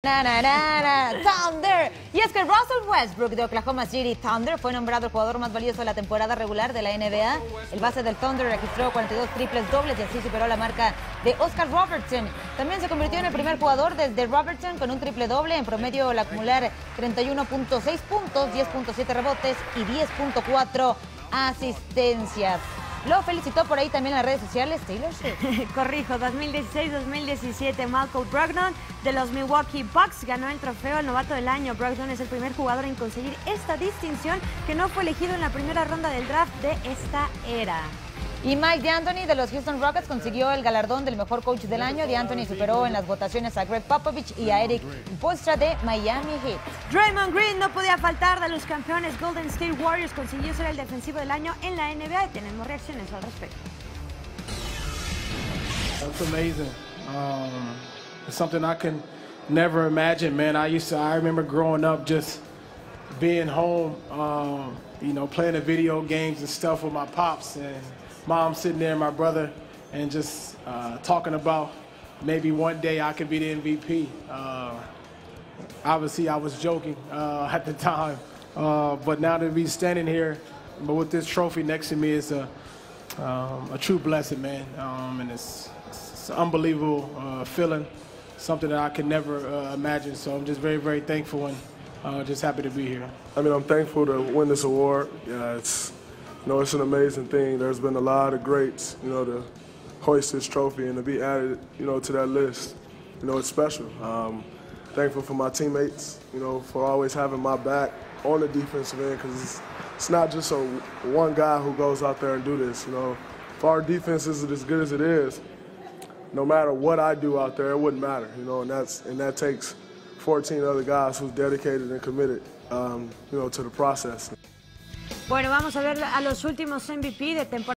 Thunder. Y es que Rusell Westbrook de Oklahoma City Thunder fue nombrado el jugador más valioso de la temporada regular de la NBA. El base del Thunder registró 42 triples dobles y así superó la marca de Oscar Robertson. También se convirtió en el primer jugador desde Robertson con un triple doble, en promedio al acumular 31.6 puntos, 10.7 rebotes y 10.4 asistencias. Lo felicitó por ahí también en las redes sociales Taylor Swift. Corrijo, 2016-2017, Malcolm Brogdon de los Milwaukee Bucks ganó el trofeo al novato del año. Brogdon es el primer jugador en conseguir esta distinción que no fue elegido en la primera ronda del draft de esta era. Y Mike D'Antoni de los Houston Rockets consiguió el galardón del mejor coach del año. D'Antoni superó en las votaciones a Greg Popovich y a Eric Spoelstra de Miami Heat. Draymond Green no podía faltar de los campeones Golden State Warriors. Consiguió ser el defensivo del año en la NBA y tenemos reacciones al respecto. That's amazing. It's something I can never imagine, man. I remember growing up just being home, you know, playing the video games and stuff with my pops and mom sitting there and my brother and just talking about maybe one day I could be the MVP. Obviously I was joking at the time, but now to be standing here but with this trophy next to me is a true blessing, man, and it's an unbelievable feeling, something that I could never imagine. So I'm just very, very thankful and just happy to be here. I mean, I'm thankful to win this award. Yeah, it's an amazing thing. There's been a lot of greats, to hoist this trophy and to be added, to that list. It's special. Thankful for my teammates, for always having my back on the defensive end, because it's not just one guy who goes out there and do this. If our defense isn't as good as it is, no matter what I do out there, it wouldn't matter. And that takes 14 other guys who's dedicated and committed, to the process. Bueno, vamos a ver a los últimos MVP de temporada.